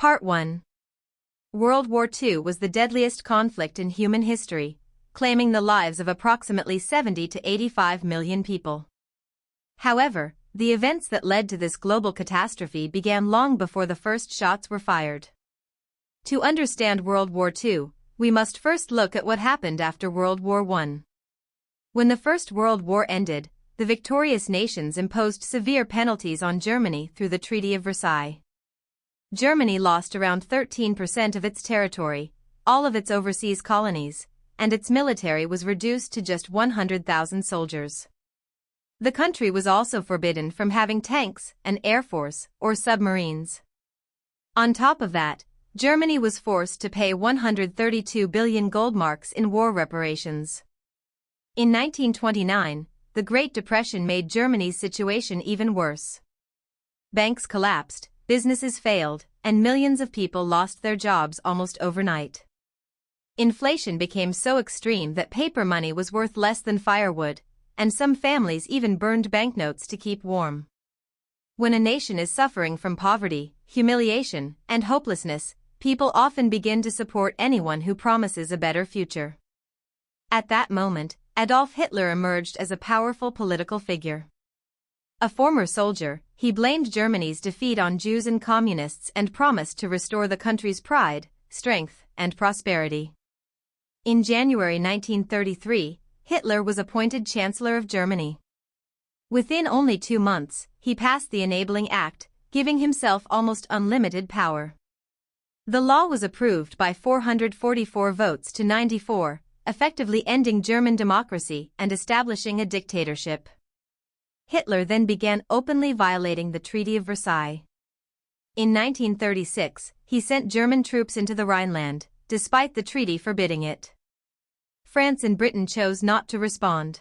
Part 1. World War II was the deadliest conflict in human history, claiming the lives of approximately 70 to 85 million people. However, the events that led to this global catastrophe began long before the first shots were fired. To understand World War II, we must first look at what happened after World War I. When the First World War ended, the victorious nations imposed severe penalties on Germany through the Treaty of Versailles. Germany lost around 13% of its territory, all of its overseas colonies, and its military was reduced to just 100,000 soldiers. The country was also forbidden from having tanks, an air force, or submarines. On top of that, Germany was forced to pay 132 billion gold marks in war reparations. In 1929, the Great Depression made Germany's situation even worse. Banks collapsed, businesses failed, and millions of people lost their jobs almost overnight. Inflation became so extreme that paper money was worth less than firewood, and some families even burned banknotes to keep warm. When a nation is suffering from poverty, humiliation, and hopelessness, people often begin to support anyone who promises a better future. At that moment, Adolf Hitler emerged as a powerful political figure. A former soldier, he blamed Germany's defeat on Jews and communists and promised to restore the country's pride, strength, and prosperity. In January 1933, Hitler was appointed Chancellor of Germany. Within only 2 months, he passed the Enabling Act, giving himself almost unlimited power. The law was approved by 444 votes to 94, effectively ending German democracy and establishing a dictatorship. Hitler then began openly violating the Treaty of Versailles. In 1936, he sent German troops into the Rhineland, despite the treaty forbidding it. France and Britain chose not to respond.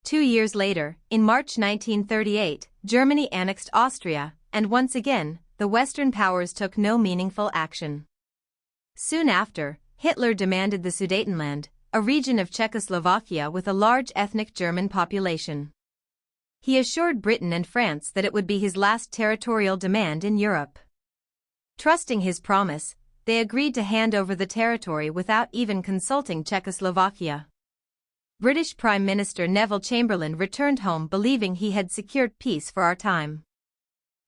2 years later, in March 1938, Germany annexed Austria, and once again, the Western powers took no meaningful action. Soon after, Hitler demanded the Sudetenland, a region of Czechoslovakia with a large ethnic German population. He assured Britain and France that it would be his last territorial demand in Europe. Trusting his promise, they agreed to hand over the territory without even consulting Czechoslovakia. British Prime Minister Neville Chamberlain returned home believing he had secured peace for our time.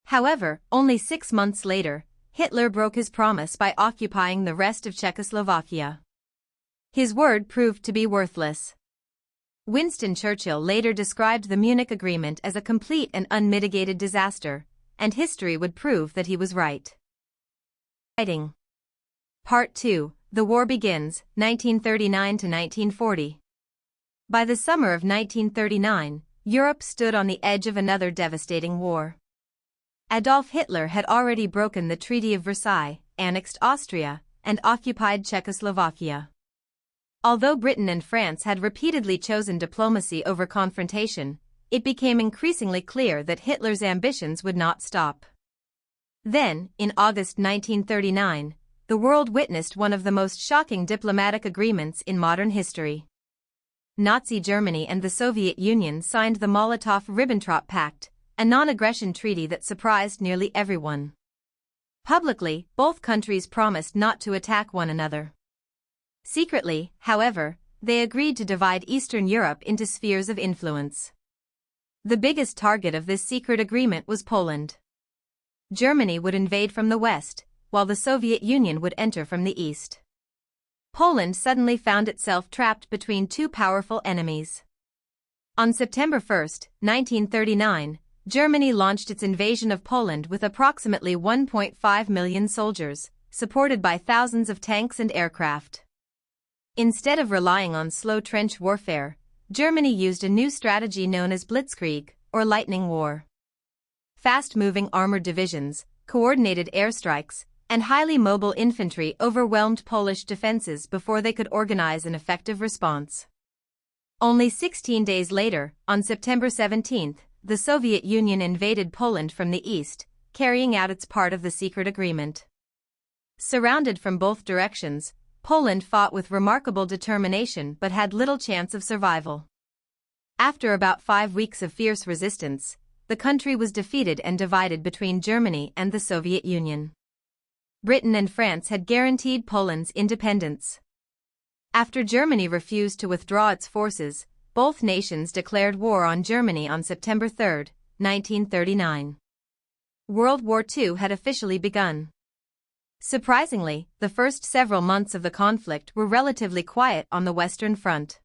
However, only 6 months later, Hitler broke his promise by occupying the rest of Czechoslovakia. His word proved to be worthless. Winston Churchill later described the Munich Agreement as a complete and unmitigated disaster, and history would prove that he was right. Fighting. Part 2. The War Begins, 1939 to 1940. By the summer of 1939, Europe stood on the edge of another devastating war. Adolf Hitler had already broken the Treaty of Versailles, annexed Austria, and occupied Czechoslovakia. Although Britain and France had repeatedly chosen diplomacy over confrontation, it became increasingly clear that Hitler's ambitions would not stop. Then, in August 1939, the world witnessed one of the most shocking diplomatic agreements in modern history. Nazi Germany and the Soviet Union signed the Molotov-Ribbentrop Pact, a non-aggression treaty that surprised nearly everyone. Publicly, both countries promised not to attack one another. Secretly, however, they agreed to divide Eastern Europe into spheres of influence. The biggest target of this secret agreement was Poland. Germany would invade from the west, while the Soviet Union would enter from the east. Poland suddenly found itself trapped between two powerful enemies. On September 1, 1939, Germany launched its invasion of Poland with approximately 1.5 million soldiers, supported by thousands of tanks and aircraft. Instead of relying on slow trench warfare, Germany used a new strategy known as Blitzkrieg, or lightning war. Fast-moving armored divisions, coordinated airstrikes, and highly mobile infantry overwhelmed Polish defenses before they could organize an effective response. Only 16 days later, on September 17, the Soviet Union invaded Poland from the east, carrying out its part of the secret agreement. Surrounded from both directions, Poland fought with remarkable determination but had little chance of survival. After about 5 weeks of fierce resistance, the country was defeated and divided between Germany and the Soviet Union. Britain and France had guaranteed Poland's independence. After Germany refused to withdraw its forces, both nations declared war on Germany on September 3, 1939. World War II had officially begun. Surprisingly, the first several months of the conflict were relatively quiet on the Western Front.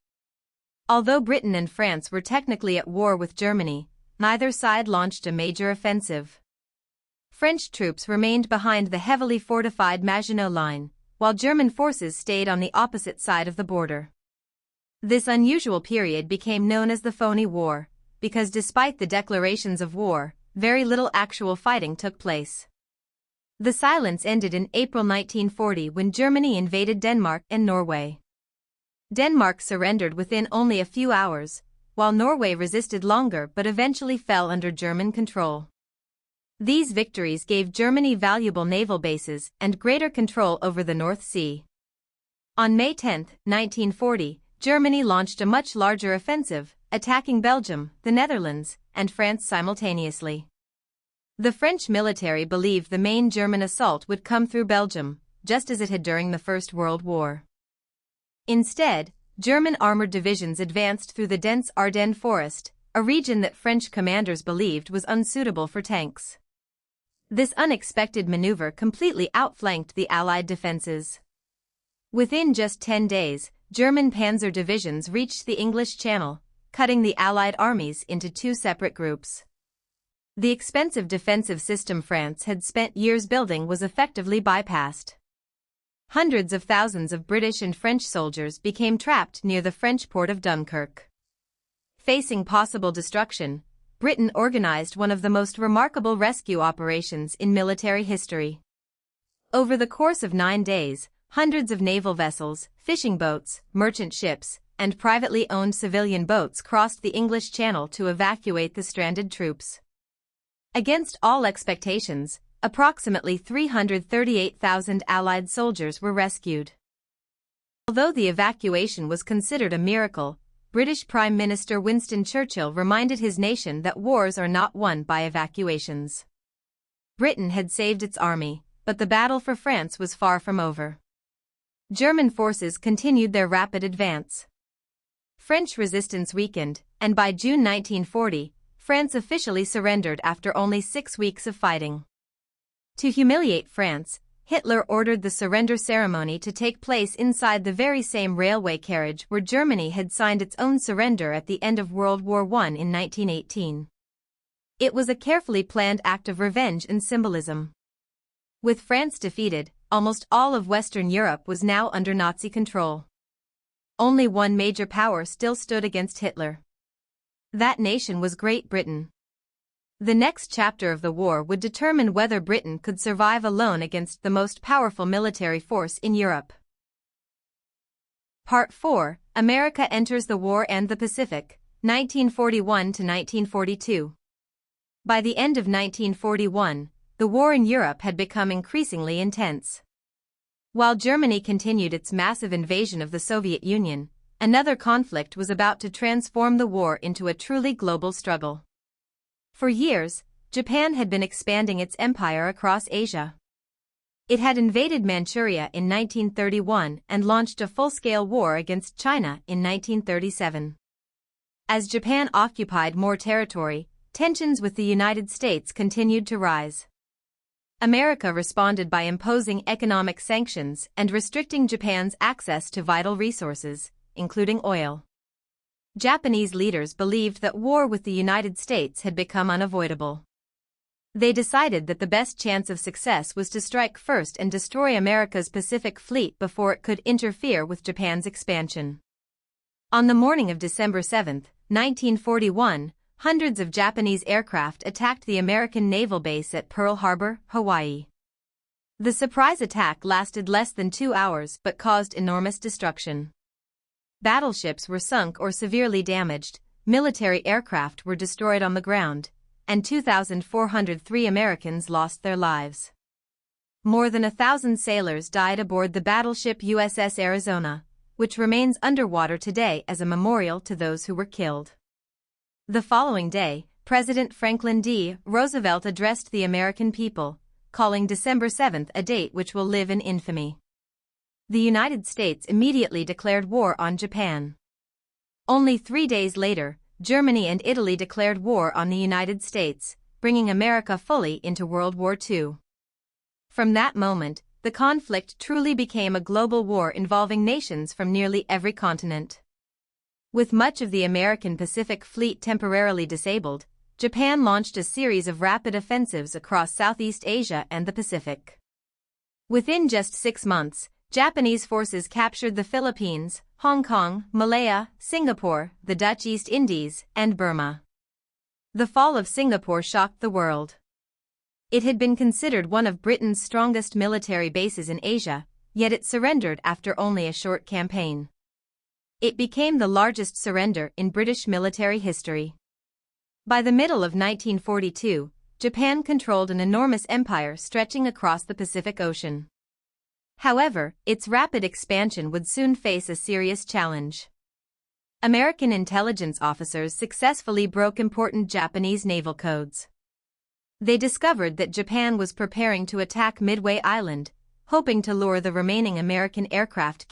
Although Britain and France were technically at war with Germany, neither side launched a major offensive. French troops remained behind the heavily fortified Maginot Line, while German forces stayed on the opposite side of the border. This unusual period became known as the Phony War, because despite the declarations of war, very little actual fighting took place. The silence ended in April 1940 when Germany invaded Denmark and Norway. Denmark surrendered within only a few hours, while Norway resisted longer but eventually fell under German control. These victories gave Germany valuable naval bases and greater control over the North Sea. On May 10, 1940, Germany launched a much larger offensive, attacking Belgium, the Netherlands, and France simultaneously. The French military believed the main German assault would come through Belgium, just as it had during the First World War. Instead, German armored divisions advanced through the dense Ardennes forest, a region that French commanders believed was unsuitable for tanks. This unexpected maneuver completely outflanked the Allied defenses. Within just 10 days, German panzer divisions reached the English Channel, cutting the Allied armies into two separate groups. The expensive defensive system France had spent years building was effectively bypassed. Hundreds of thousands of British and French soldiers became trapped near the French port of Dunkirk. Facing possible destruction, Britain organized one of the most remarkable rescue operations in military history. Over the course of 9 days, hundreds of naval vessels, fishing boats, merchant ships, and privately owned civilian boats crossed the English Channel to evacuate the stranded troops. Against all expectations, approximately 338,000 Allied soldiers were rescued. Although the evacuation was considered a miracle, British Prime Minister Winston Churchill reminded his nation that wars are not won by evacuations. Britain had saved its army, but the battle for France was far from over. German forces continued their rapid advance. French resistance weakened, and by June 1940, France officially surrendered after only 6 weeks of fighting. To humiliate France, Hitler ordered the surrender ceremony to take place inside the very same railway carriage where Germany had signed its own surrender at the end of World War I in 1918. It was a carefully planned act of revenge and symbolism. With France defeated, almost all of Western Europe was now under Nazi control. Only one major power still stood against Hitler. That nation was Great Britain. The next chapter of the war would determine whether Britain could survive alone against the most powerful military force in Europe. Part 4, America Enters the War and the Pacific, 1941 to 1942. By the end of 1941, the war in Europe had become increasingly intense. While Germany continued its massive invasion of the Soviet Union, another conflict was about to transform the war into a truly global struggle. For years, Japan had been expanding its empire across Asia. It had invaded Manchuria in 1931 and launched a full-scale war against China in 1937. As Japan occupied more territory, tensions with the United States continued to rise. America responded by imposing economic sanctions and restricting Japan's access to vital resources, including oil. Japanese leaders believed that war with the United States had become unavoidable. They decided that the best chance of success was to strike first and destroy America's Pacific Fleet before it could interfere with Japan's expansion. On the morning of December 7, 1941, hundreds of Japanese aircraft attacked the American naval base at Pearl Harbor, Hawaii. The surprise attack lasted less than 2 hours but caused enormous destruction. Battleships were sunk or severely damaged, military aircraft were destroyed on the ground, and 2,403 Americans lost their lives. More than 1,000 sailors died aboard the battleship USS Arizona, which remains underwater today as a memorial to those who were killed. The following day, President Franklin D. Roosevelt addressed the American people, calling December 7 a date which will live in infamy. The United States immediately declared war on Japan. Only 3 days later, Germany and Italy declared war on the United States, bringing America fully into World War II. From that moment, the conflict truly became a global war involving nations from nearly every continent. With much of the American Pacific Fleet temporarily disabled, Japan launched a series of rapid offensives across Southeast Asia and the Pacific. Within just 6 months, Japanese forces captured the Philippines, Hong Kong, Malaya, Singapore, the Dutch East Indies, and Burma. The fall of Singapore shocked the world. It had been considered one of Britain's strongest military bases in Asia, yet it surrendered after only a short campaign. It became the largest surrender in British military history. By the middle of 1942, Japan controlled an enormous empire stretching across the Pacific Ocean. However, its rapid expansion would soon face a serious challenge. American intelligence officers successfully broke important Japanese naval codes. They discovered that Japan was preparing to attack Midway Island, hoping to lure the remaining American aircraft